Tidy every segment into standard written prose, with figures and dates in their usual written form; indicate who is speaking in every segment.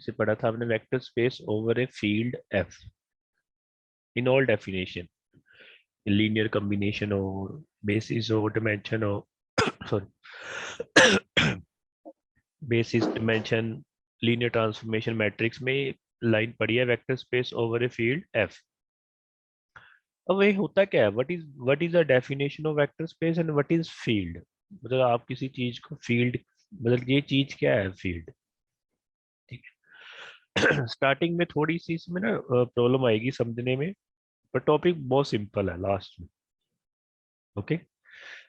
Speaker 1: इसे पढ़ा था आपने, vector space over a field F in all definition, linear combination हो, बेसिस हो, डिमेंशन हो, sorry basis, dimension, linear transformation matrix में लाइन पड़ी है, vector space over a field F. अब ये होता क्या है, what is the definition of vector space and what is field. मतलब आप किसी चीज को फील्ड, मतलब ये चीज क्या है फील्ड, ठीक है। स्टार्टिंग में थोड़ी सी इसमें ना प्रॉब्लम आएगी समझने में, पर टॉपिक बहुत सिंपल है लास्ट में। ओके,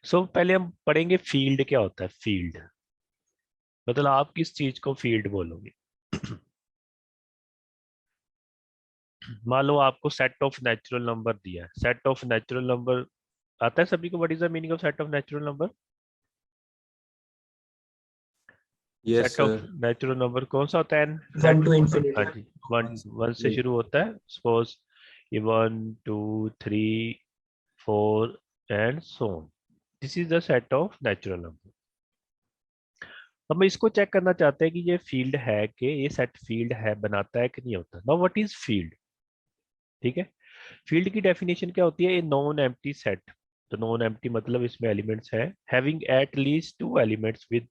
Speaker 1: सो पहले हम पढ़ेंगे फील्ड क्या होता है। फील्ड मतलब आप किस चीज को फील्ड बोलोगे। मान लो आपको सेट ऑफ नेचुरल नंबर दिया है, सेट ऑफ नेचुरल नंबर आता है सभी को, what is the meaning of set of natural number.
Speaker 2: Yes
Speaker 1: set of
Speaker 2: sir.
Speaker 1: Natural number कौन सा होता है,
Speaker 3: वन
Speaker 1: सेट।
Speaker 3: टू
Speaker 1: हाँ
Speaker 3: इंफिनिटी।
Speaker 1: जी, वन, वन से शुरू होता है, सपोज ये 1 2 3 4 and so on, this is the set of natural number. हम इसको चेक करना चाहते हैं कि ये फील्ड है कि ये सेट फील्ड है बनाता है कि नहीं होता। नाउ व्हाट इज फील्ड, ठीक है। फील्ड की डेफिनेशन क्या होती है, ए नॉन एम्प्टी सेट। तो नॉन एम्प्टी मतलब इसमें एलिमेंट्स है, having at least two elements with,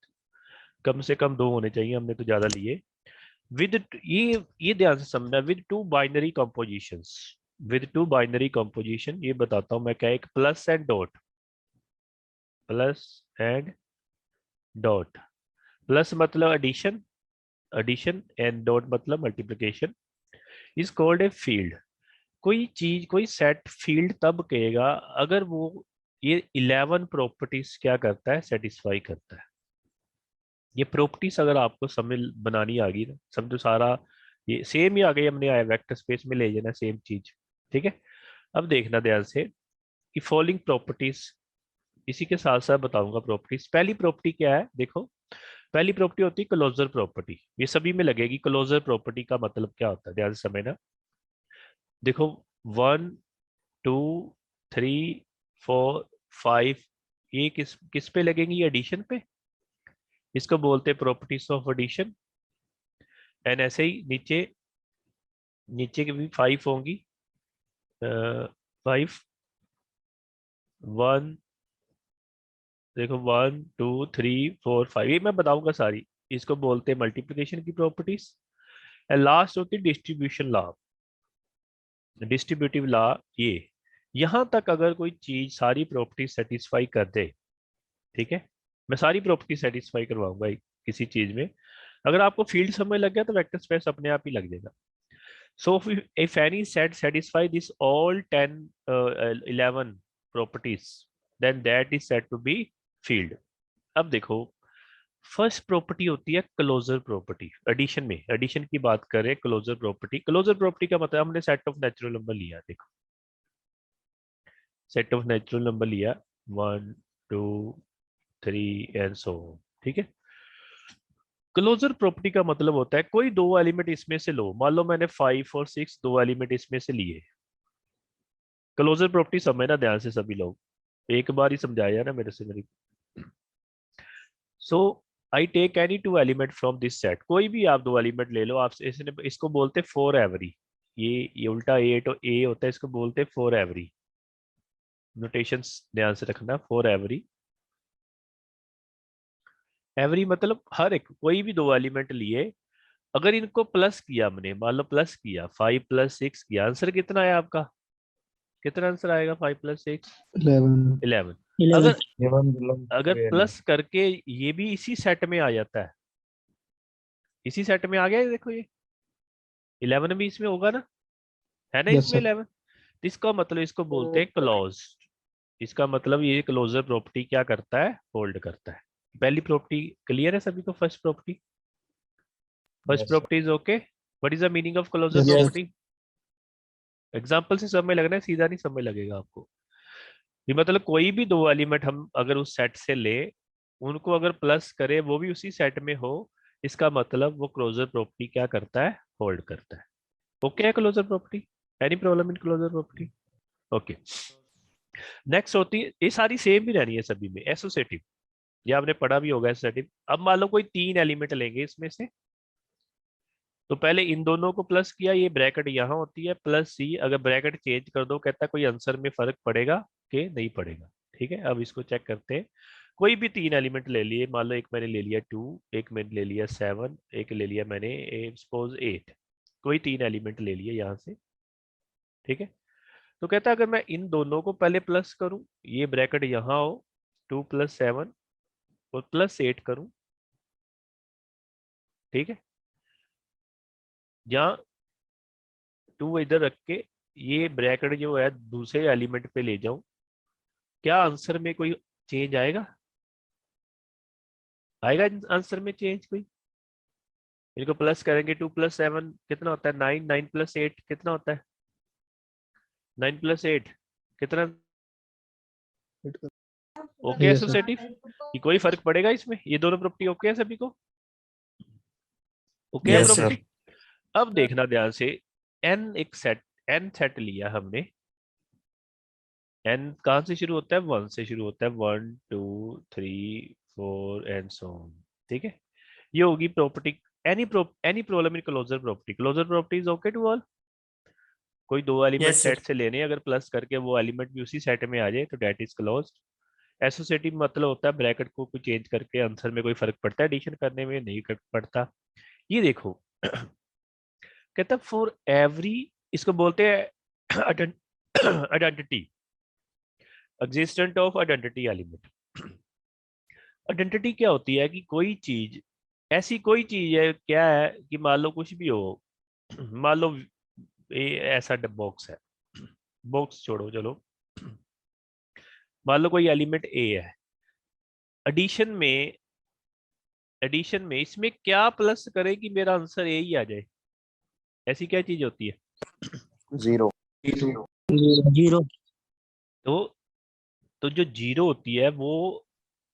Speaker 1: कम से कम दो होने चाहिए, हमने तो ज्यादा लिए। विद, ये ध्यान से समझना, with two binary compositions, with two binary composition, ये बताता हूं मैं क्या है, एक plus and dot, plus and dot, plus मतलब एडिशन, एडिशन एंड डॉट मतलब multiplication, is called a field. कोई चीज, कोई सेट फील्ड तब कहेगा अगर वो ये 11 प्रॉपर्टीज क्या करता है, सेटिस्फाई करता है। ये प्रॉपर्टीज अगर आपको समझ बनानी आ गई ना, समझो सारा ये सेम ही आ गई, हमने आया वेक्टर स्पेस में ले जाना सेम चीज, ठीक है। अब देखना ध्यान से कि फॉलोइंग प्रॉपर्टीज, इसी के साथ साथ बताऊंगा प्रॉपर्टीज। पहली प्रॉपर्टी क्या है, देखो पहली प्रॉपर्टी होती है क्लोजर प्रॉपर्टी, ये सभी में लगेगी। क्लोजर प्रॉपर्टी का मतलब क्या होता है, ध्यान से समझना। देखो 1 2 3 4 5, ये किस किस पे लगेंगी, एडिशन पे, इसको बोलते हैं प्रॉपर्टीज ऑफ एडिशन। एंड ऐसे ही नीचे, नीचे की भी 5 होंगी, 5 1, देखो 1 2 3 4 5, ये मैं बताऊंगा सारी, इसको बोलते हैं मल्टीप्लिकेशन की प्रॉपर्टीज। एंड लास्ट होती है डिस्ट्रीब्यूशन लॉ, डिस्ट्रीब्यूटिव लॉ। ये यहां तक अगर कोई चीज सारी प्रॉपर्टी सेटिस्फाई कर दे, ठीक है, मैं सारी प्रॉपर्टी सेटिस्फाई करवाऊंगा किसी चीज में। अगर आपको फील्ड समझ लग गया तो वेक्टर स्पेस अपने आप ही लग जाएगा। So if any set set satisfy ऑल 10 11 properties, then that is said to be field. अब देखो फर्स्ट प्रॉपर्टी होती है क्लोजर प्रॉपर्टी, एडिशन में, एडिशन की बात करें, क्लोजर प्रॉपर्टी। क्लोजर प्रॉपर्टी का मतलब हमने सेट ऑफ नेचुरल नंबर लिया, देखो सेट ऑफ नेचुरल नंबर लिया 1 2 3 एंड सो, ठीक है। क्लोजर प्रॉपर्टी का मतलब होता है कोई दो एलिमेंट इसमें से लो, मान लो मैंने 5 और 6 दो एलिमेंट इसमें से लिए। क्लोजर प्रॉपर्टी समझना ध्यान से सभी लोग, एक बार ही समझाया ना मेरे से मेरी। So I take any two element from this set, कोई भी आप दो एलिमेंट ले लो, आप इसने इसको बोलते फॉर एवरी, ये उल्टा ए तो ए होता है, इसको बोलते फॉर एवरी। नोटेशंस ध्यान से रखना, फॉर एवरी, एवरी मतलब हर एक, कोई भी दो एलिमेंट लिए, अगर इनको प्लस किया हमने, मान लो प्लस किया 5 + 6 किया, आंसर कितना है आपका, कितना आंसर आएगा 5 + 6
Speaker 3: 11।
Speaker 1: 11।
Speaker 3: 11।
Speaker 1: अगर,
Speaker 2: एवन बिलोंग
Speaker 1: अगर
Speaker 2: टू एन।
Speaker 1: प्लस करके ये भी इसी सेट में आ जाता है, इसी सेट में आ गया, ये देखो ये 11 भी इसमें होगा ना, है ना
Speaker 3: यस
Speaker 1: इसमें
Speaker 3: सर।
Speaker 1: 11। इसका मतलब इसको बोलते हैं क्लोज, इसका मतलब ये क्लोजर प्रॉपर्टी क्या करता है, होल्ड करता है। पहली प्रॉपर्टी क्लियर है सभी को, first property, first
Speaker 2: yes
Speaker 1: property is okay. What is the meaning of closure
Speaker 3: yes sir.
Speaker 1: Property, example से समय लगना है, सीधा नहीं समय लगेगा आपको। ये मतलब कोई भी दो एलिमेंट हम अगर उस सेट से ले, उनको अगर प्लस करे, वो भी उसी सेट में हो, इसका मतलब वो क्लोजर प्रॉपर्टी क्या करता है, होल्ड करता है। ओके है closure property, any problem in closure property. Okay, next होती है, ये सारी सेम भी रहनी है सभी में, एसोसिएटिव, ये आपने पढ़ा भी होगा एसोसिएटिव। अब मान लो कोई तीन एलिमेंट लेंगे इसमें से, तो पहले इन दोनों को प्लस किया, ये ब्रैकेट यहाँ होती है प्लस सी, अगर ब्रैकेट चेंज कर दो कहता है कोई आंसर में फर्क पड़ेगा कि नहीं पड़ेगा। ठीक है, अब इसको चेक करते हैं। कोई भी तीन एलिमेंट ले लिए, मान लो एक मैंने ले लिया 2, एक मैंने ले लिया 7, एक ले लिया मैंने सपोज 8, कोई तीन एलिमेंट ले लिए यहाँ से। ठीक है, तो कहता है अगर मैं इन दोनों को पहले प्लस करूं, ये ब्रैकेट यहाँ हो, 2 + 7 और +8 करूं। ठीक है, यहाँ 2 इधर रख के ये ब्रैकेट जो है दूसरे एलिमेंट पे ले जाऊं, क्या आंसर में कोई चेंज आएगा? आएगा आंसर में चेंज कोई? इनको प्लस करेंगे, 2 + 7 कितना होता है 9, 9 + 8 कितना होता है 9 + 8 कितना? ओके है
Speaker 2: Yes, sir.
Speaker 1: सोसाइटी, कि कोई फर्क पड़ेगा इसमें? ये दोनों प्रॉपर्टी ओके है सभी को? ओके है
Speaker 3: Yes, sir.
Speaker 1: प्रॉपर्टी? अब देखना ध्यान से, एन एक सेट, एन सेट लिया हमने। एन कहां से शुरू होता है? 1 से शुरू होता है, 1 2 3 4 एंड सो ऑन। ठीक है, ये होगी property. Any problem in closure property, closure property is okay to all. कोई दो एलिमेंट
Speaker 3: Yes, sir.
Speaker 1: सेट से लेने, अगर प्लस करके वो एलिमेंट भी उसी सेट में आ जाए तो डेट इज क्लोज्ड। एसोसिएटिव मतलब होता है ब्रैकेट को कोई चेंज करके आंसर में कोई फर्क पड़ता है एडिशन करने में? नहीं पड़ता। ये देखो कहता फॉर एवरी, इसको बोलते हैं identity, existent of identity element. Identity क्या होती है? कि कोई चीज, ऐसी कोई चीज है, क्या है कि मान लो कुछ भी हो, मान लो ये ऐसा बॉक्स है, बॉक्स छोड़ो चलो, मान लो कोई एलिमेंट ए है, एडिशन में, एडिशन में इसमें क्या प्लस करे कि मेरा आंसर ए ही आ जाए? ऐसी क्या चीज होती है?
Speaker 3: Zero.
Speaker 2: जीरो।
Speaker 1: तो जो जीरो होती है वो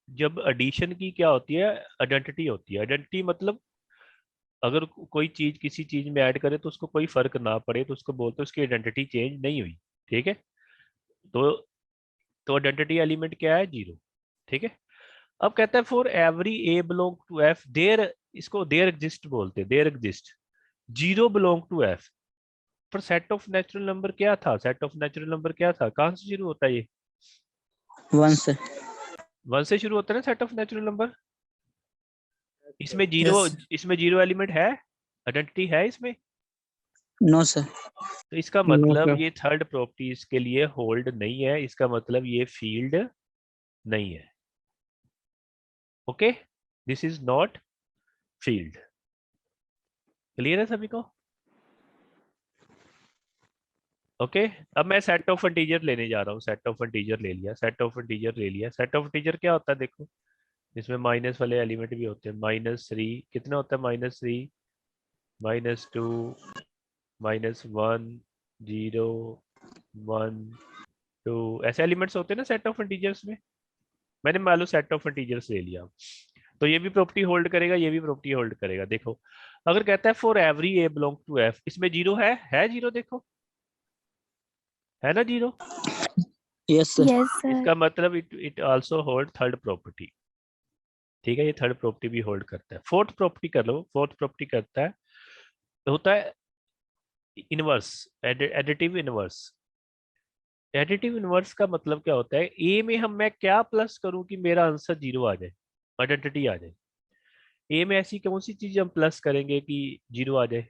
Speaker 1: जब एडिशन की क्या होती है? आइडेंटिटी होती है। आइडेंटिटी मतलब अगर कोई चीज किसी चीज में ऐड करे तो उसको कोई फर्क ना पड़े तो उसको बोलते हैं उसकी आइडेंटिटी चेंज नहीं हुई। ठीक है, तो आइडेंटिटी एलिमेंट क्या है? जीरो। ठीक है, अब कहता है for every A belong to F there, इसको देयर एग्जिस्ट बोलते हैं, there exist zero belong to F. पर सेट ऑफ नेचुरल नंबर क्या था? सेट ऑफ नेचुरल नंबर क्या था? कहां से शुरू होता है ये?
Speaker 2: 1 से।
Speaker 1: 1 से शुरू होता है ना सेट ऑफ नेचुरल नंबर। इसमें जीरो,
Speaker 3: Yes.
Speaker 1: इसमें जीरो एलिमेंट है, आइडेंटिटी है इसमें?
Speaker 2: No sir.
Speaker 1: तो इसका
Speaker 2: नो
Speaker 1: मतलब
Speaker 2: सर।
Speaker 1: ये थर्ड प्रॉपर्टी इसके लिए होल्ड नहीं है, इसका मतलब ये फील्ड नहीं है। Okay, this is not field. Clear है सभी को? ओके, अब मैं सेट ऑफ इंटीजर लेने जा रहा हूँ। सेट ऑफ इंटीजर ले लिया, सेट ऑफ इंटीजर ले लिया। सेट ऑफ इंटीजर क्या होता है देखो, इसमें माइनस वाले एलिमेंट भी होते हैं। -3 कितना होता है? -3, -2, -1, 0, 1, 2, ऐसे एलिमेंट्स होते हैं ना सेट ऑफ इंटीजर्स में। मैंने मान लो सेट ऑफ इंटीजर्स ले लिया, तो ये भी प्रॉपर्टी होल्ड करेगा, ये भी प्रॉपर्टी होल्ड करेगा। देखो अगर कहता है for every A belong to F, इसमें जीरो है जीरो, देखो है ना zero.
Speaker 2: Yes sir.
Speaker 4: Yes, sir.
Speaker 1: इसका मतलब it also hold third property. ठीक है, ये थर्ड प्रॉपर्टी भी होल्ड करता है। फोर्थ प्रॉपर्टी कर लो, फोर्थ प्रॉपर्टी करता है, तो होता है inverse, additive inverse. Additive inverse का मतलब क्या होता है? ए में हम मैं क्या प्लस करूं कि मेरा आंसर जीरो आ जाए, आइडेंटिटी आ जाए? ए में ऐसी कौन सी चीज हम प्लस करेंगे कि जीरो आ जाए?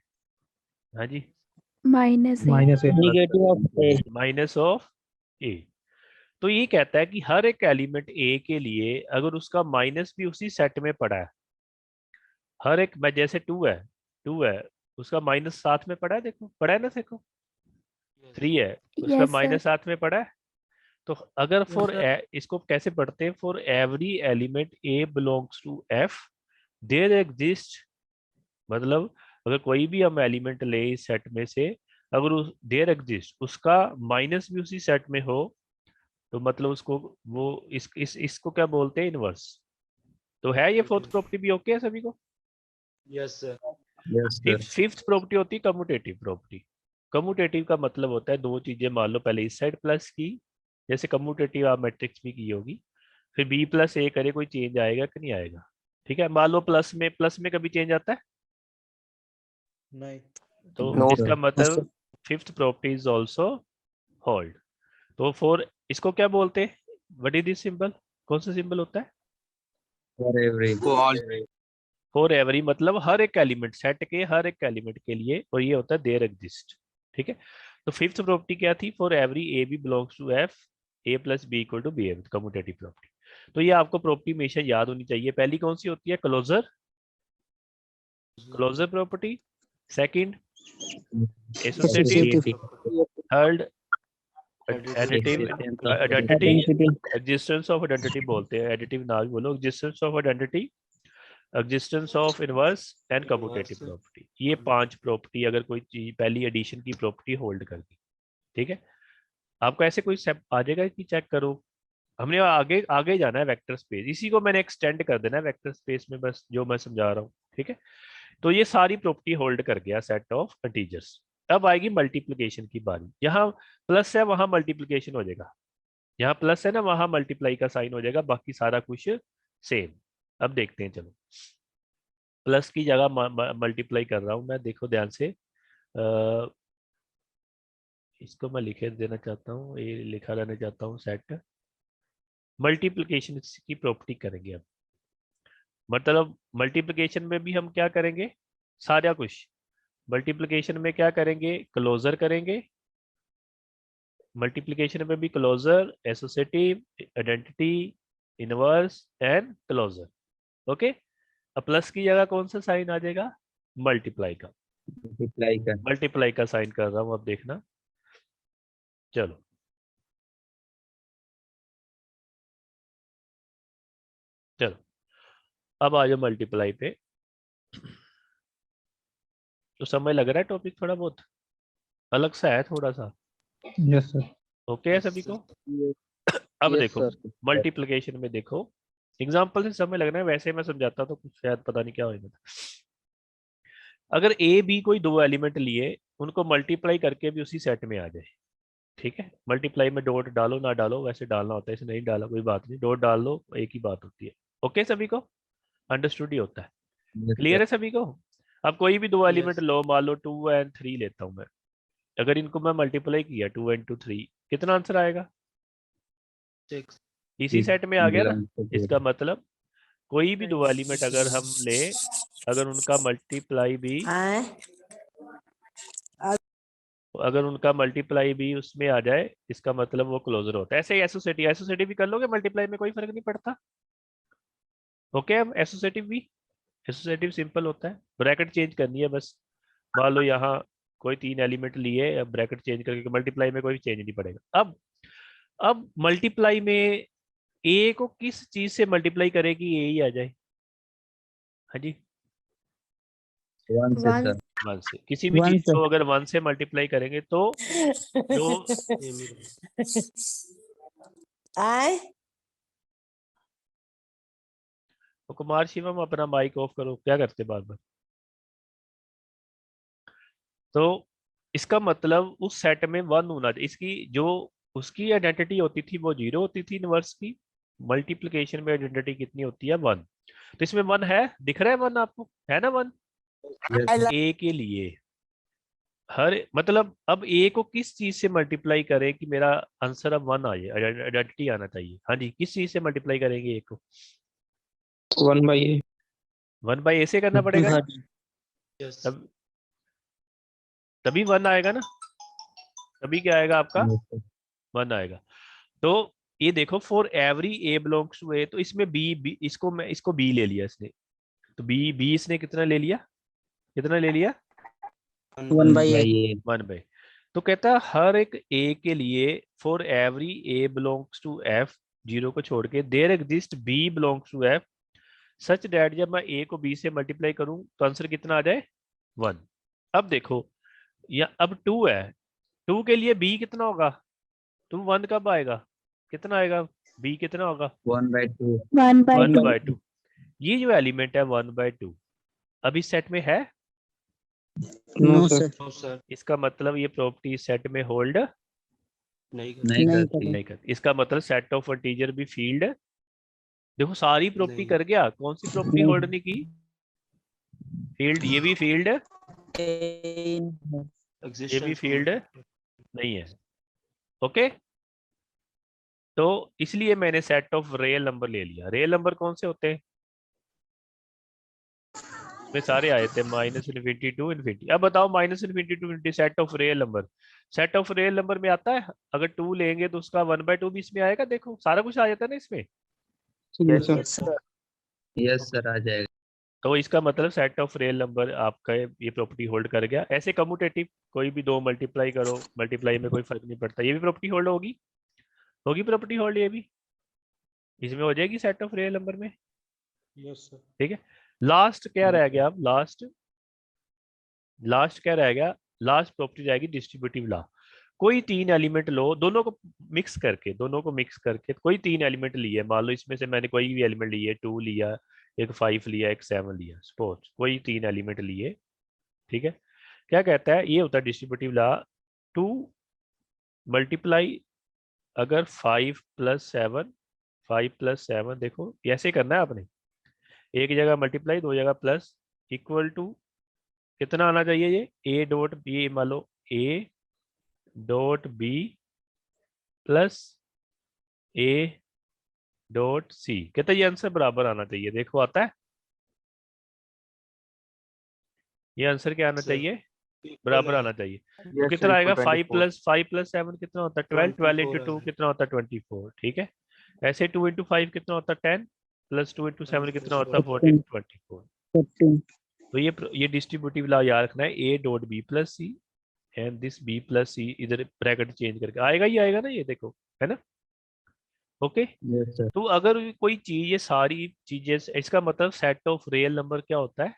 Speaker 1: हाँ जी,
Speaker 4: -8.
Speaker 2: Minus A. Negative of A.
Speaker 1: Minus of A. तो ये कहता है कि हर एक एलिमेंट ए के लिए अगर उसका माइनस भी उसी सेट में पड़ा है, हर एक में, जैसे 2 है, 2 है, उसका माइनस साथ में पड़ा है, देखो पड़ा है ना, देखो 3 है, उसका
Speaker 4: Yes, sir.
Speaker 1: माइनस साथ में पड़ा है। तो अगर फॉर इसको कैसे पढ़ते हैं? For every element A belongs to F there exist, मतलब अगर कोई भी हम एलिमेंट ले इस सेट में से, अगर उस देयर एग्जिस्ट उसका माइनस भी उसी सेट में हो, तो मतलब उसको वो इसको क्या बोलते हैं? इनवर्स। तो है ये फोर्थ प्रॉपर्टी भी ओके है सभी को?
Speaker 3: Yes, sir.
Speaker 2: Yes sir.
Speaker 1: Fifth property होती है कम्यूटेटिव प्रॉपर्टी। कम्यूटेटिव का मतलब होता है दो चीजें मान लो पहले इस साइड प्लस की, जैसे कम्यूटेटिव आप मैट्रिक्स भी की होगी, फिर b+a करे, कोई चेंज आएगा कि नहीं आएगा? ठीक है, मान लो प्लस में कभी चेंज आता है?
Speaker 3: नहीं।
Speaker 1: तो
Speaker 3: No,
Speaker 1: इसका मतलब fifth property is also hold. तो फॉर इसको क्या बोलते हैं, व्हाट इज दिस सिंबल, कौन सा सिंबल होता है?
Speaker 2: For every.
Speaker 1: फॉर एवरी मतलब हर एक एलिमेंट, सेट के हर एक एलिमेंट के लिए, और ये होता है देयर एग्जिस्ट। ठीक है, तो फिफ्थ प्रॉपर्टी क्या थी, for every A B belongs to F A plus B equal to B A, commutative property. तो ये आपको प्रॉपर्टी हमेशा याद होनी चाहिए। पहली कौन सी होती है, closure, closure property. Second associative, third additive, identity, existence of identity बोलते हैं, एडिटिव ना भी बोलो, existence of identity, existence of inverse and commutative property. ये 5 प्रॉपर्टी अगर कोई चीज पहली एडिशन की प्रॉपर्टी होल्ड कर दी, ठीक है। आपको ऐसे कोई स्टेप आ जाएगा कि चेक करो, हमने आगे आगे जाना है वेक्टर स्पेस, इसी को मैंने एक्सटेंड कर देना है वेक्टर स्पेस में, बस जो मैं समझा रहा हूँ, ठीक है। तो ये सारी प्रॉपर्टी होल्ड कर गया सेट ऑफ इंटीजर्स। अब आएगी मल्टीप्लिकेशन की बारी, यहाँ प्लस है वहां मल्टीप्लिकेशन हो जाएगा, यहाँ प्लस है ना वहां मल्टीप्लाई का साइन हो जाएगा, बाकी सारा कुछ सेम। अब देखते हैं, चलो प्लस की जगह मल्टीप्लाई कर रहा हूं मैं, देखो ध्यान से। इसको मैं लिखे देना चाहता हूँ, ये लिखा रहना चाहता हूँ सेट मल्टीप्लिकेशन की प्रॉपर्टी करेंगे अब। मतलब मल्टीप्लिकेशन में भी हम क्या करेंगे, सारा कुछ मल्टीप्लिकेशन में क्या करेंगे, क्लोजर करेंगे। मल्टीप्लिकेशन में भी closure, associative, identity, inverse and closure. Okay, अब प्लस की जगह कौन सा साइन आ जाएगा, मल्टीप्लाई का, मल्टीप्लाई का साइन कर रहा हूं, अब देखना। चलो चलो अब आ जाओ मल्टीप्लाई पे। तो समय लग रहा है, टॉपिक थोड़ा बहुत अलग सा है थोड़ा सा,
Speaker 2: Yes, sir.
Speaker 1: ओके है सभी को। अब
Speaker 2: Yes,
Speaker 1: देखो
Speaker 2: sir.
Speaker 1: मल्टीप्लिकेशन में देखो, एग्जाम्पल से समय लगना है, वैसे मैं समझाता तो कुछ शायद पता नहीं क्या होगा। अगर ए बी कोई दो एलिमेंट लिए, उनको मल्टीप्लाई करके भी उसी सेट में आ जाए, ठीक है। मल्टीप्लाई में डॉट डालो ना डालो, वैसे डालना होता है, इसे नहीं डाला कोई बात नहीं, डॉट डाल लो एक ही बात होती है। ओके सभी को, अंडरस्टूड ही होता है,
Speaker 2: Yes,
Speaker 1: क्लियर है सभी को। अब कोई भी दो एलिमेंट
Speaker 3: Yes.
Speaker 1: लो, मान लो 2 और 3 लेता हूं मैं, अगर इनको मैं मल्टीप्लाई किया 2 और 3, कितना आंसर आएगा,
Speaker 3: 6.
Speaker 1: इसी सेट में आ गया ना।
Speaker 2: belongs to
Speaker 1: इसका मतलब कोई भी दो एलिमेंट अगर हम ले, अगर उनका मल्टीप्लाई भी, अगर उनका मल्टीप्लाई भी उसमें आ जाए, इसका मतलब वो क्लोजर होता है। ऐसे ही एसोसिएटिव, एसोसिएटिव भी कर लोगे मल्टीप्लाई में, कोई फर्क नहीं पड़ता। ओके, अब एसोसिएटिव भी, एसोसिएटिव सिंपल होता है, ब्रैकेट चेंज करनी है बस। मान लो यहाँ कोई 3 एलिमेंट लिए, अब ब्रैकेट चेंज करके मल्टीप्लाई में कोई चेंज नहीं पड़ेगा। अब मल्टीप्लाई में ए को किस चीज से मल्टीप्लाई करेगी, ए ही आ जाए। हाँ जी,
Speaker 2: one, sir.
Speaker 1: 1 से किसी भी चीज को अगर 1 से मल्टीप्लाई करेंगे तो जो तो कुमार शिवम अपना माइक ऑफ करो, क्या करते बार बार। तो इसका मतलब उस सेट में 1 होना चाहिए, इसकी जो उसकी आइडेंटिटी होती थी वो 0 होती थी इनवर्स की, मल्टीप्लिकेशन में आइडेंटिटी कितनी होती है 1। तो इसमें 1 है, दिख रहा है 1 आपको, है ना 1 ए के लिए। हर मतलब अब ए को किस चीज से मल्टीप्लाई करें कि मेरा आंसर अब 1 आ जाए, आइडेंटिटी आना चाहिए। हाँ जी, किस चीज से मल्टीप्लाई करेंगे ए को,
Speaker 2: 1 by A.
Speaker 1: 1 बाई ए से करना पड़ेगा ना?
Speaker 3: Yes.
Speaker 1: तब तभी 1 आएगा ना, तभी क्या आएगा आपका,
Speaker 2: Yes, sir.
Speaker 1: 1 आएगा। तो ये देखो for every A belongs to A, तो इसमें बी इसको मैं इसको बी ले लिया इसने, तो बी इसने कितना ले लिया, कितना ले लिया
Speaker 2: 1 by A.
Speaker 1: 1 बाई। तो कहता है हर एक ए के लिए for every A belongs to F, 0 को छोड़ के, there exist B belongs to F such that, जब मैं ए को बी से मल्टीप्लाई करूं तो आंसर कितना आ जाए 1। अब देखो या अब 2 है, 2 के लिए बी कितना होगा, तो 1 कब आएगा, कितना आएगा, बी कितना होगा
Speaker 2: 1 by 2.
Speaker 4: 1 by
Speaker 1: 1
Speaker 4: 2.
Speaker 1: बाई 2। ये जो एलिमेंट है 1 बाई 2 अब इस सेट में है,
Speaker 2: No, sir.
Speaker 3: No, sir.
Speaker 1: इसका मतलब ये प्रॉपर्टी सेट में होल्ड
Speaker 3: नहीं कर.
Speaker 2: नहीं
Speaker 4: नहीं
Speaker 2: करती.
Speaker 1: नहीं करती। इसका मतलब सेट ऑफ इंटीजर भी फील्ड, देखो सारी प्रॉपर्टी
Speaker 3: नहीं.
Speaker 1: कर गया, कौन सी प्रॉपर्टी
Speaker 2: नहीं.
Speaker 1: होल्ड नहीं की, फील्ड, ये भी फील्ड ये भी फील्ड नहीं है। ओके, तो इसलिए मैंने सेट ऑफ रियल नंबर ले लिया। रियल नंबर कौन से होते हैं? में सारे आए थे -∞ टू इन्फिनिटी। अब बताओ -∞ to infinity set of real number, set of real number में आता है। अगर 2 लेंगे तो उसका 1/2 भी इसमें आएगा। देखो सारा कुछ आ जाता है ना इसमें।
Speaker 2: Yes
Speaker 3: Yes,
Speaker 2: sir, yes sir आ जाएगा।
Speaker 1: तो इसका मतलब सेट ऑफ रियल नंबर आपका ये प्रॉपर्टी होल्ड कर गया। ऐसे कम्यूटेटिव कोई भी दो मल्टीप्लाई करो, मल्टीप्लाई में कोई फर्क नहीं पड़ता, ये भी प्रॉपर्टी होल्ड होगी, होगी प्रॉपर्टी होल्ड ये भी, इसमें हो जाएगी सेट ऑफ रियल नंबर में।
Speaker 3: yes sir.
Speaker 1: ठीक है, लास्ट क्या रह गया? अब लास्ट क्या रह गया? लास्ट प्रॉपर्टी जाएगी डिस्ट्रीब्यूटिव लॉ। कोई 3 एलिमेंट लो, दोनों को मिक्स करके कोई 3 एलिमेंट लिए, मान लो इसमें से मैंने कोई भी एलिमेंट लिए, 2 लिया, एक 5 लिया, एक 7 लिया, सपोज कोई 3 एलिमेंट लिए। ठीक है, क्या कहता है? ये होता है डिस्ट्रीब्यूटिव लॉ, 2 मल्टीप्लाई, अगर 5 + 7, 5 + 7, देखो ऐसे करना है आपने, एक जगह मल्टीप्लाई, दो जगह प्लस, इक्वल टू कितना आना चाहिए? ये ए डॉट बी, मान लो A dot B plus A dot C, कितना ये आंसर बराबर आना चाहिए? देखो आता है ये आंसर, क्या आना
Speaker 3: Sir,
Speaker 1: चाहिए?
Speaker 3: equal
Speaker 1: बराबर
Speaker 3: है।
Speaker 1: आना चाहिए। तो
Speaker 2: Yes,
Speaker 1: कितना
Speaker 2: sir,
Speaker 1: आएगा?
Speaker 2: equal
Speaker 1: 5 +
Speaker 2: 24.
Speaker 1: 7 कितना होता है? 12, 12 × 2
Speaker 3: 24
Speaker 1: कितना होता है? 24। ठीक है, ऐसे 2 × 5 कितना होता है? 10, प्लस 2 × 7 कितना होता है? 14, 24। तो ये डिस्ट्रीब्यूटिव लॉ याद रखना है, A dot B plus C and this B plus C, इधर ब्रैकेट चेंज करके आएगा ही आएगा ना, ये देखो है ना। Okay,
Speaker 2: Yes, sir.
Speaker 1: तो अगर कोई चीज, ये सारी चीजें, इसका मतलब सेट ऑफ रियल नंबर क्या होता है?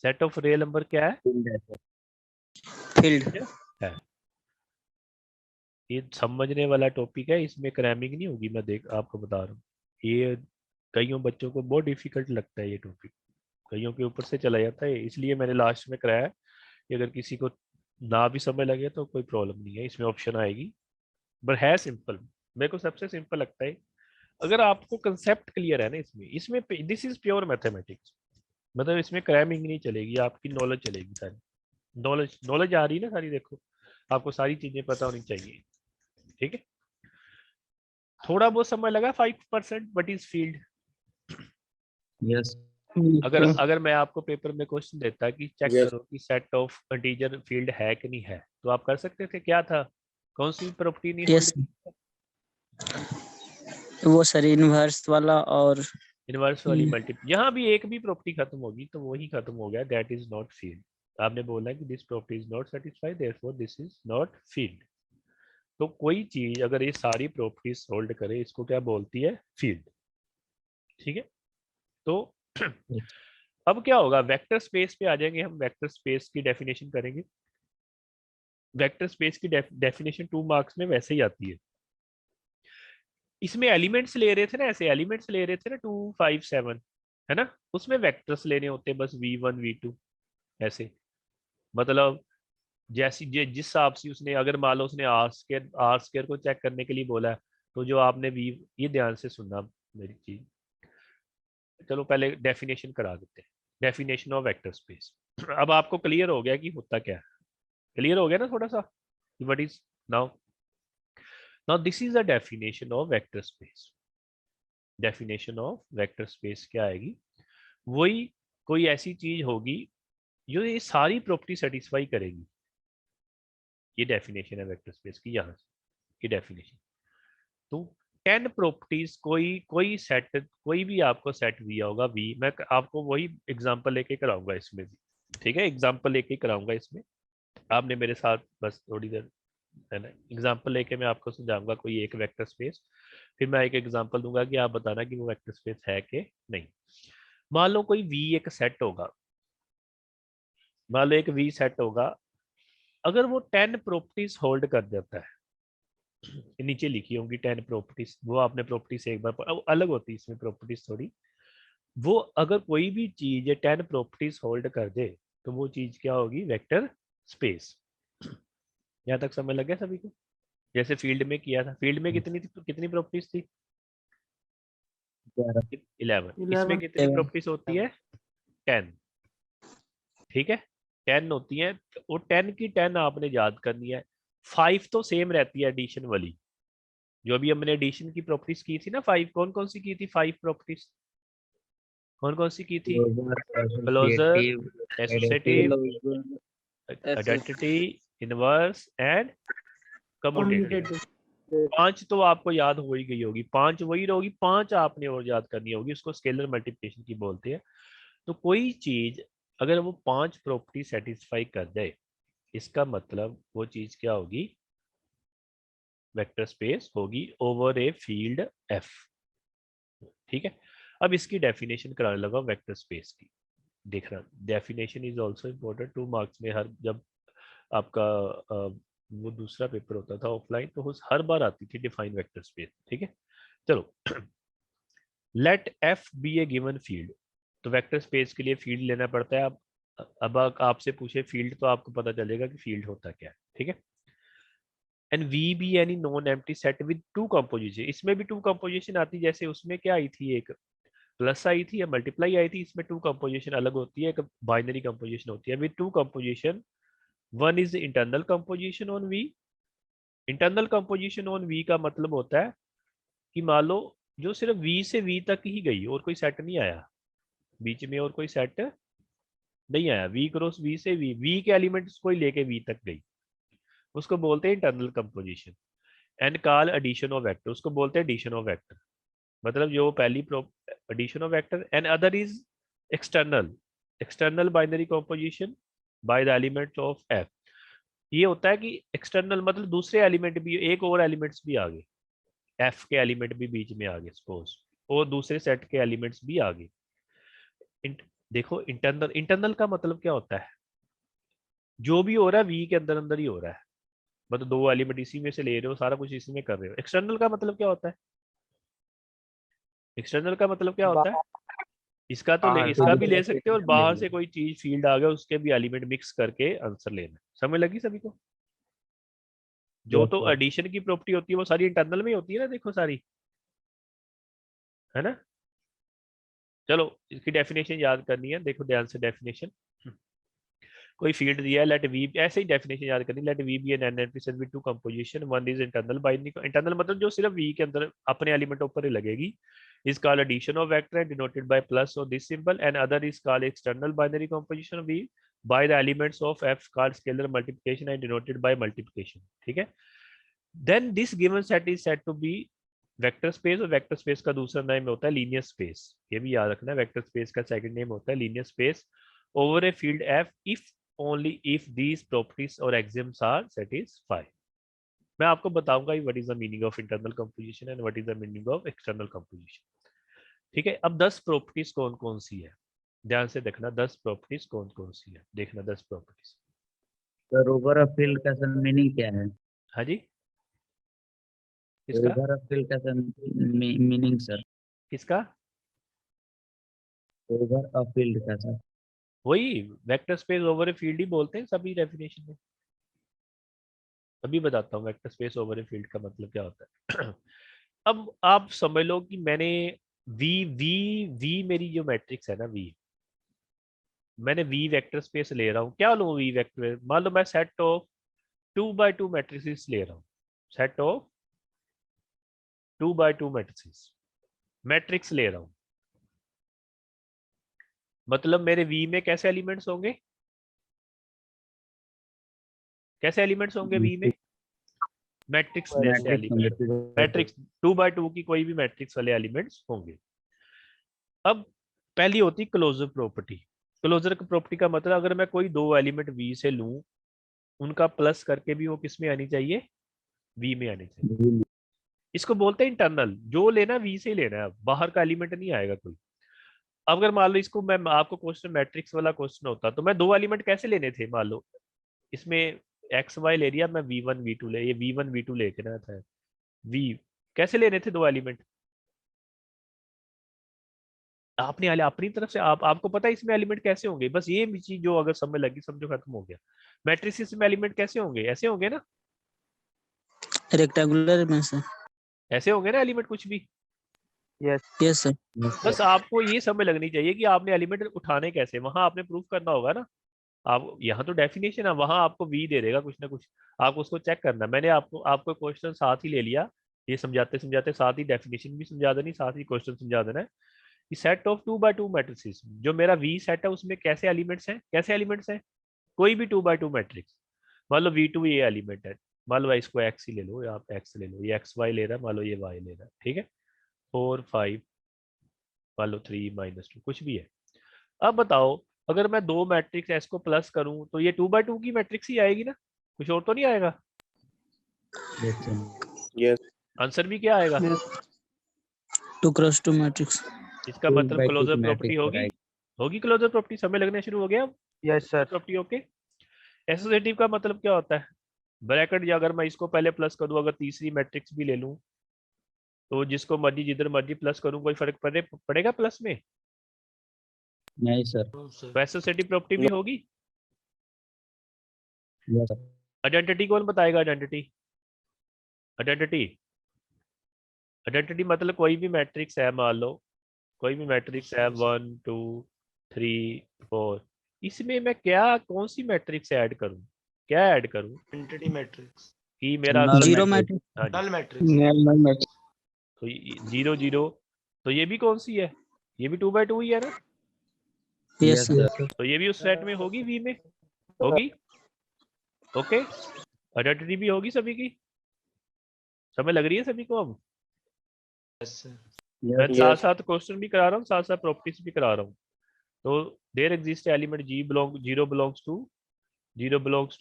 Speaker 1: सेट ऑफ रियल नंबर क्या है?
Speaker 2: Field.
Speaker 1: है। ये समझने वाला टॉपिक है, इसमें क्रैमिंग नहीं होगी, मैं देख आपको बता रहा हूँ। ये कईयों बच्चों को बहुत डिफिकल्ट लगता है ये टॉपिक, कईयों के ऊपर से चला जाता है, इसलिए मैंने लास्ट में कराया कि अगर किसी को ना भी समझ लगे तो कोई प्रॉब्लम नहीं है, इसमें ऑप्शन आएगी, बट है सिंपल। मेरे को सबसे सिंपल लगता है अगर आपको कंसेप्ट क्लियर है ना इसमें दिस इज प्योर मैथमेटिक्स, मतलब इसमें क्रैमिंग नहीं चलेगी, आपकी नॉलेज चलेगी सारी। नॉलेज आ रही है ना सारी, देखो आपको सारी चीजें पता होनी चाहिए। ठीक है, थोड़ा बहुत समझ लगा 5% वट इज फील्ड।
Speaker 2: Yes.
Speaker 1: अगर मैं आपको पेपर में क्वेश्चन देता कि चेक करो कि सेट ऑफ इंटीजर फील्ड है कि नहीं है, तो आप कर सकते थे। क्या था? कौन सी प्रॉपर्टी नहीं
Speaker 2: Yes.
Speaker 1: होल्ड?
Speaker 2: वो सर इनवर्स वाला और
Speaker 1: इनवर्स वाली मल्टीपल, यहाँ भी एक भी प्रॉपर्टी खत्म होगी तो वही खत्म हो गया, दैट इज नॉट फील्ड। आपने बोला कि this property is not satisfied, therefore this is not field. तो कोई चीज अगर ये सारी प्रॉपर्टीज होल्ड करे, इसको क्या बोलती है? फील्ड। ठीक है, तो अब क्या होगा? वेक्टर स्पेस पे आ जाएंगे हम, वेक्टर स्पेस की डेफिनेशन करेंगे। वेक्टर स्पेस की डेफिनेशन 2 मार्क्स में वैसे ही आती है। इसमें एलिमेंट्स ले रहे थे ना, ऐसे एलिमेंट्स ले रहे थे ना, 2, 5, 7, है ना, उसमें वेक्टर्स लेने होते हैं बस, v1 v2 ऐसे। मतलब जैसी जिस हिसाब से उसने, अगर मान लो उसने आर स्क्वायर को चेक करने के लिए बोला है, तो जो आपने वी, ये ध्यान से सुनना मेरी चीज, चलो पहले डेफिनेशन करा देते हैं, डेफिनेशन ऑफ वेक्टर स्पेस। अब आपको क्लियर हो गया कि होता क्या है, क्लियर हो गया ना थोड़ा सा, what is now now this is the definition of vector space. Definition of vector space क्या आएगी? वही कोई ऐसी चीज होगी जो ये सारी प्रॉपर्टी सेटिस्फाई करेगी। ये डेफिनेशन है वेक्टर स्पेस की, यहाँ की डेफिनेशन। तो 10 प्रॉपर्टीज, कोई सेट, कोई भी आपको सेट दिया होगा वी, मैं आपको वही एग्जांपल लेके कराऊंगा इसमें भी। ठीक है, एग्जांपल लेके कराऊंगा इसमें, आपने मेरे साथ बस थोड़ी देर, है ना, एग्जांपल लेके मैं आपको समझाऊंगा कोई एक वेक्टर स्पेस, फिर मैं एक एग्जांपल दूंगा कि आप बताना कि वो वेक्टर स्पेस है कि नहीं। मान लो कोई वी एक सेट होगा, मान लो एक वी सेट होगा, अगर वो 10 प्रॉपर्टीज होल्ड कर देता है, नीचे लिखी होंगी 10 प्रॉपर्टीज, वो आपने प्रॉपर्टी से एक बार अलग होती है इसमें प्रॉपर्टीज थोड़ी, वो अगर कोई भी चीज 10 प्रॉपर्टीज होल्ड कर दे तो वो चीज क्या होगी? Vector space. यहाँ तक समझ लग गया सभी को? जैसे फील्ड में किया था, फील्ड में कितनी प्रॉपर्टीज थी? 11। इसमें कितनी प्रॉपर्टीज होती है? 10। ठीक है, 10 होती हैं, वो 10 की 10 आपने याद करनी है। 5 तो सेम रहती है एडिशन वाली, जो अभी हमने एडिशन की प्रॉपर्टीज की थी ना 5, कौन कौन सी की थी 5 प्रॉपर्टीज, कौन कौन सी की थी? Closure, associative, identity, inverse and commutative. 5 तो आपको याद हो ही गई होगी, 5 वही रहोगी, 5 आपने और याद करनी होगी, उसको स्केलर मल्टीप्लिकेशन की बोलते हैं। तो कोई चीज अगर वो 5 प्रॉपर्टी सेटिस्फाई कर जाए, इसका मतलब वो चीज क्या होगी? वेक्टर स्पेस होगी ओवर ए फील्ड एफ। ठीक है, अब इसकी डेफिनेशन कराने लगा वेक्टर स्पेस की। देखना, definition is also important 2 marks में। हर जब आपका वो दूसरा पेपर होता था ऑफलाइन, तो हर बार आती थी डिफाइन वेक्टर स्पेस। ठीक है, चलो लेट एफ बी ए गिवन फील्ड। तो वेक्टर स्पेस के लिए फील्ड लेना पड़ता है। अब आपसे पूछे फील्ड, तो आपको पता चलेगा कि फील्ड होता क्या है। ठीक है, and V be any non empty set with 2 composition. इसमें भी 2 कंपोजिशन आती, जैसे उसमें क्या आई थी, एक प्लस आई थी या मल्टीप्लाई आई थी। इसमें 2 कंपोजिशन अलग होती है, एक बाइनरी कंपोजिशन होती है with 2 composition. One is internal composition on V. Internal composition on V का मतलब होता है कि मान लो जो सिर्फ वी से वी तक ही गई, और कोई सेट नहीं आया बीच में, और कोई सेट नहीं आया। वी क्रॉस वी से वी के एलिमेंट्स को ही लेके वी तक गई, उसको बोलते हैं internal composition. And call addition of vector, उसको बोलते हैं एडिशन ऑफ वेक्टर। मतलब जो पहली addition of vector. And other is external, external binary composition by the elements of F. ये होता है कि एक्सटर्नल मतलब दूसरे एलिमेंट भी, एक और एलिमेंट्स भी आ गए, एफ के एलिमेंट भी बीच में आ गए सपोज, और दूसरे सेट के एलिमेंट्स भी आ गए। देखो इंटरनल, इंटरनल का मतलब क्या होता है? जो भी हो रहा है वी के अंदर अंदर ही हो रहा है, मतलब 2 एलिमेंट इसी में से ले रहे हो, सारा कुछ इसी में कर रहे हो। एक्सटर्नल का मतलब क्या होता है? एक्सटर्नल का मतलब क्या होता है? इसका तो इसका भी ले सकते हो, और बाहर से कोई चीज फील्ड आ गया उसके भी एलिमेंट मिक्स करके आंसर लेना। समझ लगी सभी को? जो तो एडिशन की प्रॉपर्टी होती है वो सारी इंटरनल में होती है ना, देखो सारी, है ना। चलो इसकी डेफिनेशन याद करनी है, देखो ध्यान से डेफिनेशन। कोई फील्ड दिया है, लेट वी, ऐसे ही डेफिनेशन याद करनी, लेट वी बी एन एनएनपी set with 2 composition. One is internal binary, internal मतलब जो सिर्फ वी के अंदर अपने एलिमेंट ऊपर ही लगेगी, is called addition of vector and denoted by plus or this symbol, and other is called external binary composition of V by the elements of F called scalar multiplication and denoted by multiplication. ठीक है, then this given set is said to be vector space, और vector space का दूसरा नाम होता है linear space. ये भी याद रखना है, वेक्टर स्पेस का सेकंड नेम होता है linear space over a field F if only if these properties और एक्सिम्स आर सेटिस्फाई। मैं आपको बताऊंगा what is the meaning of internal composition and what is the meaning of external composition. ठीक है, अब 10 properties कौन कौन सी है, ध्यान से देखना। 10 प्रॉपर्टीज कौन कौन सी है, देखना 10 properties.
Speaker 2: Sir over of field का सर मीनिंग क्या है?
Speaker 1: हाँ जी, किसका?
Speaker 2: ओवर ऑफ फील्ड का सर मीनिंग सर?
Speaker 1: किसका?
Speaker 2: ओवर ऑफ फील्ड का सर?
Speaker 1: वही vector space over a field ही बोलते हैं सभी डेफिनेशन में। अभी बताता हूँ vector space over a field का मतलब क्या होता है। अब आप समझ लो कि मैंने वी वी वी मेरी जो मैट्रिक्स है ना वी, मैंने वी वेक्टर स्पेस ले रहा हूँ। क्या लो वी वेक्टर, मान लो मैं सेट ऑफ 2x2 मैट्रिसेस ले रहा हूँ, set of 2x2 matrices, matrix ले रहा हूँ। मतलब मेरे वी में कैसे एलिमेंट्स होंगे, कैसे एलिमेंट्स होंगे वी में? मैट्रिक्स जैसे एलिमेंट, मैट्रिक्स 2x2 की कोई भी मैट्रिक्स वाले एलिमेंट्स होंगे। अब पहली होती क्लोजर प्रॉपर्टी। क्लोजर प्रॉपर्टी का मतलब अगर मैं कोई 2 एलिमेंट वी से लूं, उनका प्लस करके भी वो किस में आनी चाहिए? वी में आनी चाहिए। इसको बोलते हैं इंटरनल, जो लेना वी से ही लेना है, बाहर का एलिमेंट नहीं आएगा कोई। अब अगर मान लो इसको मैं आपको क्वेश्चन मैट्रिक्स वाला क्वेश्चन होता तो मैं 2 एलिमेंट कैसे लेने थे, मान लो इसमें एक्स वाई ले लिया, मैं v1 v2 ले, ये v1 v2 लेके ना था, v कैसे लेने थे 2 एलिमेंट? आपने अपनी तरफ से आपको पता है इसमें एलिमेंट कैसे होंगे, बस ये चीज जो अगर समझ लगी समझो खत्म हो गया। मैट्रिक्स में एलिमेंट कैसे होंगे? ऐसे होंगे ना,
Speaker 2: रेक्टेंगुलर में सर?
Speaker 1: ऐसे होंगे ना एलिमेंट कुछ भी।
Speaker 2: Yes sir.
Speaker 1: बस आपको ये समझ लगनी चाहिए कि आपने एलिमेंट उठाने कैसे, वहां आपने प्रूफ करना होगा ना। आप यहाँ तो डेफिनेशन है, वहां आपको वी दे देगा कुछ ना कुछ, आपको उसको चेक करना। मैंने आपको क्वेश्चन साथ ही ले लिया, ये समझाते समझाते साथ ही डेफिनेशन भी समझा देनी, साथ ही क्वेश्चन समझा देना है कि सेट ऑफ 2x2 मैट्रिसेस, जो मेरा वी सेट है उसमें कैसे एलिमेंट्स हैं, कैसे एलिमेंट्स हैं, कोई भी 2x2 मैट्रिक्स। मान लो V2 ये एलिमेंट है, मान लो इसको x ही ले लो, या आप x ले लो, ये xy ले रहा है, मान लो ये y ले रहा है, ठीक है, 4 5, मान लो 3 -2, कुछ भी है। अब बताओ, अगर मैं दो मैट्रिक्स एस को प्लस करूं तो ये 2x2 की मैट्रिक्स ही आएगी ना, कुछ और तो नहीं आएगा।
Speaker 2: yes
Speaker 1: आंसर भी क्या आएगा,
Speaker 4: 2x2 मैट्रिक्स।
Speaker 1: इसका मतलब क्लोजर प्रॉपर्टी होगी, होगी क्लोजर प्रॉपर्टी। समय लगने शुरू हो गया अब।
Speaker 5: Yes sir.
Speaker 1: Property okay. Associative का मतलब क्या होता है, ब्रैकेट, या अगर मैं इसको पहले प्लस करूं, अगर तीसरी मैट्रिक्स भी ले लूं, तो जिसको मर्जी जिधर मर्जी प्लस करूं, कोई फर्क पड़ेगा प्लस में।
Speaker 2: नहीं सर।
Speaker 3: No, sir.
Speaker 1: तो एसोसिएटिव प्रॉपर्टी भी होगी।
Speaker 2: yes sir.
Speaker 1: आइडेंटिटी कौन बताएगा, आइडेंटिटी, आइडेंटिटी, आइडेंटिटी मतलब कोई भी मैट्रिक्स है, मान लो कोई भी मैट्रिक्स है 1 2 3 4, इसमें मैं क्या कौन सी मैट्रिक्स ऐड करूं, क्या ऐड करूं
Speaker 3: Entity matrix.
Speaker 1: कि मेरा
Speaker 2: Null
Speaker 4: जीरो
Speaker 2: matrix.
Speaker 4: मैट्रिक्स।
Speaker 1: हाँ जी,
Speaker 3: Null matrix.
Speaker 1: तो 0 0, तो ये भी कौन सी है, ये भी 2x2 ही है ना,
Speaker 4: यस
Speaker 2: Yes,
Speaker 4: सर।
Speaker 1: तो ये भी उस सेट में होगी, वी में होगी। ओके, आइडेंटिटी भी होगी सभी की, समझ लग रही है सभी को अब।
Speaker 3: Yes, sir.
Speaker 1: मैं
Speaker 2: Yes.
Speaker 1: साथ साथ क्वेश्चन भी करा रहा हूँ, साथ साथ प्रॉपर्टीज भी करा रहा हूँ। तो there exist element zero belongs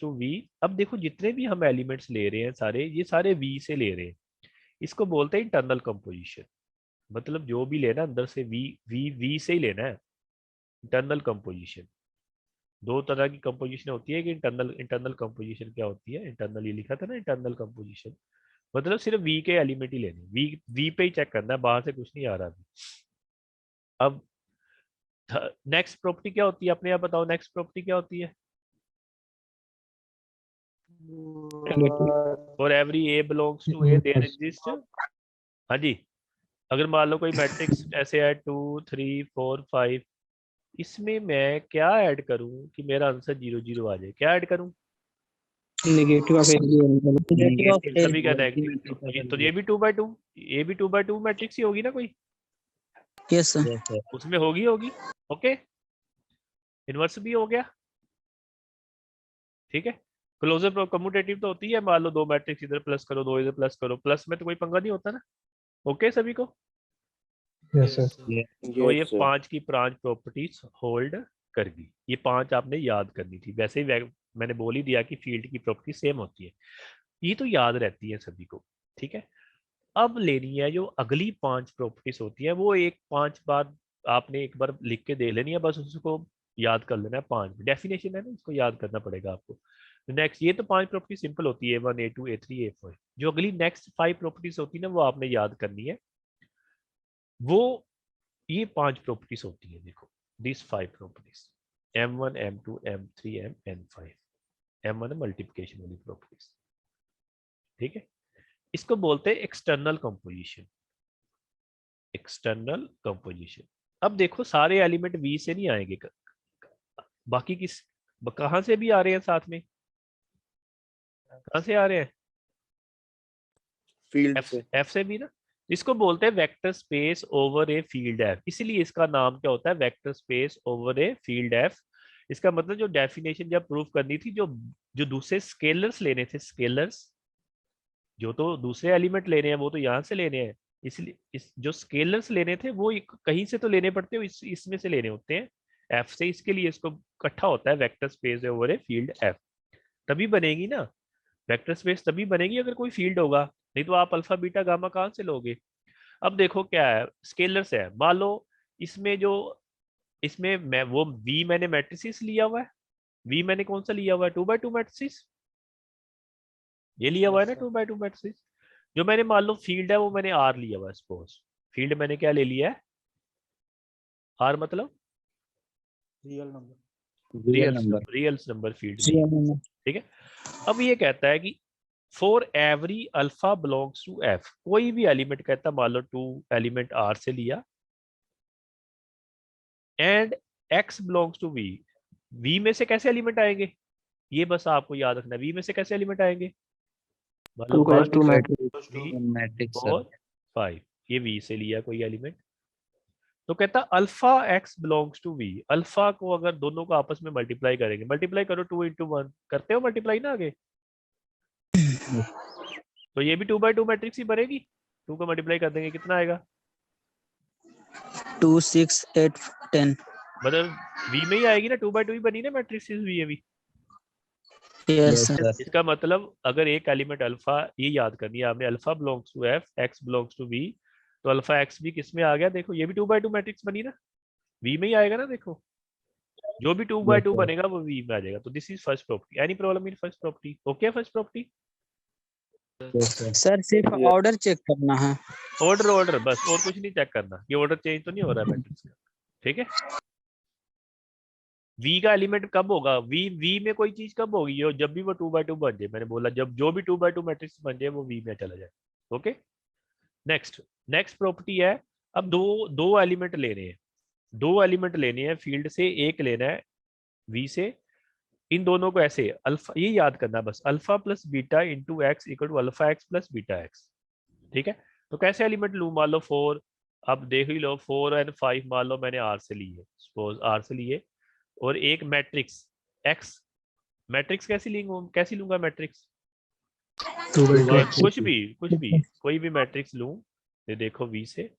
Speaker 1: to V. अब देखो जितने भी हम एलिमेंट्स ले रहे हैं सारे, ये सारे वी से ले रहे हैं, इसको बोलते हैं इंटरनल कंपोजिशन। मतलब जो भी लेना अंदर से वी वी वी से ही लेना है। इंटरनल कंपोजिशन, दो तरह की कंपोजिशन होती है कि इंटरनल कंपोजिशन क्या होती है, इंटरनल ये लिखा था ना, इंटरनल कंपोजिशन मतलब सिर्फ वी के एलिमेंट ही लेने, वी पे ही चेक करना है, बाहर से कुछ नहीं आ रहा अभी। अब नेक्स्ट प्रॉपर्टी क्या होती है, अपने आप बताओ, नेक्स्ट प्रॉपर्टी क्या होती है। For every A belongs to A there exist, हाँ जी, अगर मान लो कोई मैट्रिक्स ऐसे है 2 3 4 5, इसमें मैं क्या ऐड करूं कि मेरा आंसर 0 0 आ जाए, क्या ऐड करूं,
Speaker 4: negative of negative of
Speaker 2: Negative
Speaker 1: सभी का
Speaker 2: quality
Speaker 1: नेगेटिव,
Speaker 2: matrix अगर
Speaker 1: तो ये भी 2x2, ये भी 2x2 मैट्रिक्स ही होगी ना कोई,
Speaker 4: यस सर।
Speaker 2: yes sir.
Speaker 1: उसमें होगी। ओके, इनवर्स भी हो गया, ठीक है। क्लोजर कम्यूटेटिव तो होती है, मान लो दो मैट्रिक्स इधर प्लस करो, दो इधर प्लस करो, प्लस में तो कोई पंगा नहीं होता ना। ओके सभी को,
Speaker 3: Yes, sir.
Speaker 1: तो ये 5 की 5 प्रॉपर्टीज होल्ड करगी, ये 5 आपने याद करनी थी। वैसे ही मैंने बोल ही दिया कि फील्ड की प्रॉपर्टी सेम होती है, ये तो याद रहती है सभी को, ठीक है। अब लेनी है जो अगली 5 प्रॉपर्टीज होती है, वो एक 5 बार आपने एक बार लिख के दे लेनी है, बस उसको याद कर लेना है। 5 डेफिनेशन है ना, इसको याद करना पड़ेगा आपको। नेक्स्ट, ये तो 5 प्रॉपर्टी सिंपल होती है, A1 A2 A3 A4। जो अगली नेक्स्ट 5 प्रॉपर्टीज होती है ना, वो आपने याद करनी है। वो ये 5 प्रॉपर्टीज होती है, देखो this 5 properties, M1 M2 M3 N5। M1 multiplication वाली प्रॉपर्टीज, ठीक है। इसको बोलते हैं एक्सटर्नल कंपोजिशन, एक्सटर्नल कंपोजिशन। अब देखो सारे एलिमेंट वी से नहीं आएंगे, बाकी किस कहां से भी आ रहे हैं, साथ में कहां से आ रहे हैं,
Speaker 5: फील्ड
Speaker 1: एफ
Speaker 5: से।
Speaker 1: एफ से भी ना। इसको बोलते हैं vector space over a field F, इसीलिए इसका नाम क्या होता है, vector space over a field F. इसका मतलब जो डेफिनेशन जब प्रूफ करनी थी, जो जो दूसरे स्केलर्स लेने थे, स्केलर्स जो तो दूसरे एलिमेंट लेने हैं वो तो यहाँ से लेने हैं, इसलिए इस जो स्केलर्स लेने थे वो कहीं से तो लेने पड़ते हैं, इसमें से लेने होते हैं, एफ से। इसके लिए इसको इकट्ठा होता है vector space over a field F, तभी बनेगी ना वेक्टर स्पेस, तभी बनेगी अगर कोई फील्ड होगा, नहीं तो आप अल्फा बीटा गामा कहाँ से लोगे। अब देखो क्या है, स्केलर्स है, मान लो इसमें जो इसमें मैं वो वी मैंने मैट्रिसेस लिया हुआ है, वी मैंने कौन सा लिया हुआ है, 2x2 मैट्रिसेस, ये लिया हुआ है ना 2x2 मैट्रिसेस। जो मैंने मान लो फील्ड है वो मैंने आर लिया हुआ है, सपोज फील्ड मैंने क्या ले लिया है, आर मतलब
Speaker 5: real number.
Speaker 1: Real number field, ठीक है। अब ये कहता है कि for every alpha belongs to F, कोई भी एलिमेंट कहता है, मान लो 2 एलिमेंट आर से लिया, and X belongs to V, V में से कैसे एलिमेंट आएंगे, ये बस आपको याद रखना है। वी में से कैसे एलिमेंट आएंगे, मतलब
Speaker 3: 2 × 2 मैट्रिक्स।
Speaker 1: 3
Speaker 2: मैट्रिक्स
Speaker 1: 4 5, ये वी से लिया कोई एलिमेंट। तो कहता alpha X belongs to V, alpha को अगर दोनों को आपस में मल्टीप्लाई करेंगे, मल्टीप्लाई करो 2 × 1, करते हो मल्टीप्लाई ना आगे, तो ये भी 2 × 2 मैट्रिक्स ही बनेगी। 2 को मल्टीप्लाई कर देंगे कितना आएगा,
Speaker 4: 2 6 8 10।
Speaker 1: मतलब वी में ही आएगी ना, 2 × 2 ही बनी ना मैट्रिक्स वी है वी।
Speaker 4: Yes sir.
Speaker 1: इसका मतलब अगर एक एलिमेंट अल्फा, ये याद करनी है आपने, alpha belongs to F, X belongs to V, तो अल्फा एक्स भी किस में आ गया, देखो ये भी 2 × 2 मैट्रिक्स बनी ना, वी में ही आएगा ना। देखो जो भी 2 × 2 बनेगा वो वी में आ जाएगा। तो this is first property. Any problem in first property? Okay first property.
Speaker 4: Sir सिर्फ ऑर्डर चेक करना है।
Speaker 1: ऑर्डर बस, और कुछ नहीं चेक करना, ये ऑर्डर चेंज तो नहीं हो रहा है मैट्रिक्स का, ठीक है। वी का एलिमेंट कब होगा, वी में कोई चीज कब होगी, जब भी वो 2 × 2 बन जाए। मैंने बोला जब जो भी 2 × 2 मैट्रिक्स बन जाए वो वी में चला जाए। ओके, नेक्स्ट प्रॉपर्टी है, अब दो एलिमेंट लेने हैं, फील्ड से, एक लेना है वी से। इन दोनों को ऐसे अल्फा, ये याद करना बस, alpha plus beta into X equal to alpha X plus beta X, ठीक है। तो कैसे एलिमेंट लूं, मान लो 4, अब देख ही लो 4 और 5 मान लो मैंने आर से लिए, सपोज आर से लिए, और एक मैट्रिक्स एक्स, मैट्रिक्स कैसी लूंगा मैट्रिक्स,
Speaker 3: 2 × 2।
Speaker 1: कुछ भी कोई भी मैट्रिक्स लूं, ये देखो वी से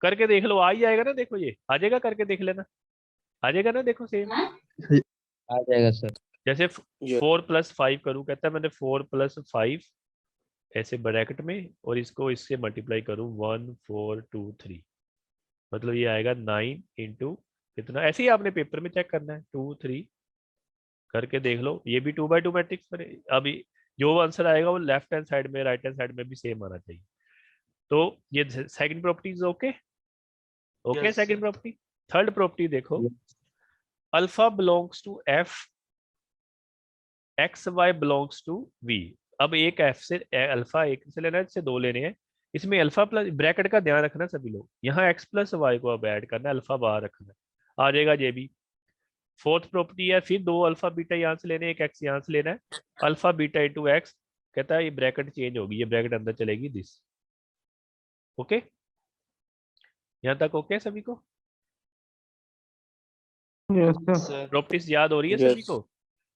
Speaker 1: करके देख लो, आ ही जाएगा ना, देखो ये आ जाएगा, करके देख लेना, आ जाएगा ना, देखो सेम
Speaker 2: आ जाएगा सर।
Speaker 1: जैसे 4 + 5 करूं, कहता है मैंने 4 + 5 ऐसे ब्रैकेट में, और इसको इससे मल्टीप्लाई करूं 1 4 2 3, मतलब ये आएगा 9 × कितना, ऐसे ही आपने पेपर में चेक करना है, 2 3 करके देख लो, ये भी 2 × 2 मैट्रिक्स बने। अभी जो आंसर आएगा वो लेफ्ट हैंड साइड में, राइट हैंड साइड में भी सेम आना चाहिए। तो ये second properties okay, okay
Speaker 3: Yes,
Speaker 1: second
Speaker 3: sir.
Speaker 1: Property. Third property देखो, alpha belongs to F, X Y belongs to V. अब एक एफ से अल्फा एक से लेना है, इससे 2 लेने हैं, इसमें अल्फा प्लस, ब्रैकेट का ध्यान रखना सभी लोग, यहाँ एक्स प्लस वाई को अब ऐड करना है, अल्फा बाहर रखना है, आ जाएगा ये भी। फोर्थ प्रॉपर्टी है, फिर 2 अल्फा बीटा यहाँ से लेने, एक एक्स यहाँ से लेना है, अल्फा बीटा इंटू एक्स, कहता है ये ब्रैकेट चेंज होगी, ये ब्रैकेट अंदर चलेगी दिस। ओके, यहाँ तक ओके सभी को,
Speaker 3: Yes, sir.
Speaker 5: सर
Speaker 1: प्रॉपर्टीज याद हो रही है सभी को?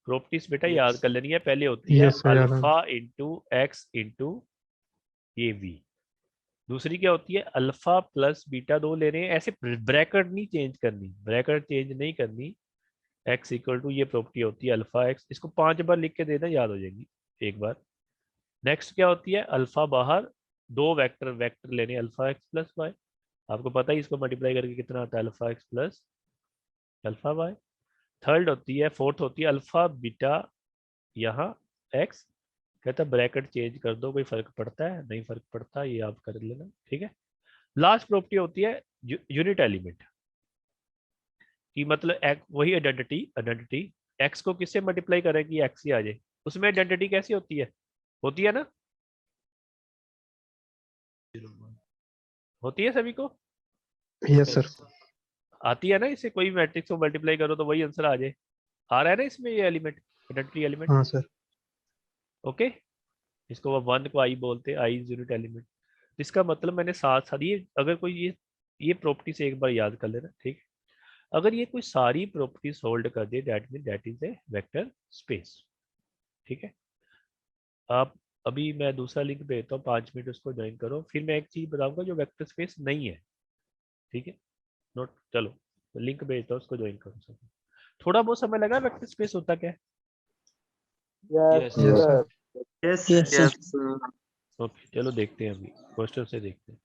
Speaker 1: प्रॉपर्टीज बेटा याद कर लेनी है, पहले होती है
Speaker 3: Yes, sir, याद है।
Speaker 1: अल्फा इंटू एक्स इंटू ये वी, दूसरी क्या होती है अल्फा प्लस बीटा, 2 ले रहे हैं, ऐसे ब्रैकेट नहीं चेंज करनी, ब्रैकेट चेंज नहीं करनी, एक्स इक्वल टू, ये प्रॉपर्टी होती है अल्फा एक्स, इसको 5 बार लिख के देना, याद हो जाएगी एक बार। नेक्स्ट क्या होती है अल्फा बाहर, 2 वेक्टर लेने, अल्फा एक्स प्लस वाई, आपको पता है इसको मल्टीप्लाई करके कितना आता है, alpha X plus alpha Y. Third होती है, फोर्थ होती है अल्फा बीटा यहाँ एक्स, कहता है ब्रैकेट चेंज कर दो, कोई फर्क पड़ता है, नहीं फर्क पड़ता, ये आप कर लेना, ठीक है। लास्ट प्रॉपर्टी होती है यूनिट एलिमेंट की, मतलब वही आइडेंटिटी एक्स को किससे मल्टीप्लाई करेगी, एक्स ही आ जाए, उसमें आइडेंटिटी कैसी होती है ना, होती है सभी को,
Speaker 3: Yes, sir.
Speaker 1: आती है ना, इससे कोई मैट्रिक्स को मल्टीप्लाई करो तो वही आंसर आ जाए, आ रहा है ना इसमें ये एलिमेंट, आइडेंटिटी एलिमेंट।
Speaker 3: हाँ सर।
Speaker 1: ओके, इसको वो 1 को आई बोलते हैं, आई इज यूनिट एलिमेंट। इसका मतलब मैंने साथ साथ ये, अगर कोई ये प्रॉपर्टी से एक बार याद कर लेना, ठीक है। अगर ये कोई सारी प्रॉपर्टीज होल्ड कर दे, that is a vector space, ठीक है। आप अभी मैं दूसरा लिंक भेजता हूँ, 5 मिनट उसको ज्वाइन करो, फिर मैं एक चीज बताऊंगा जो वेक्टर स्पेस नहीं है, ठीक है। नोट, चलो लिंक भेजता हूँ, उसको ज्वाइन करो सब। थोड़ा बहुत समय लगा, वेक्टर स्पेस होता क्या है?
Speaker 5: Yes
Speaker 3: Yes, sir.
Speaker 4: Yes sir.
Speaker 1: Okay, चलो देखते हैं, अभी क्वेश्चन से देखते हैं।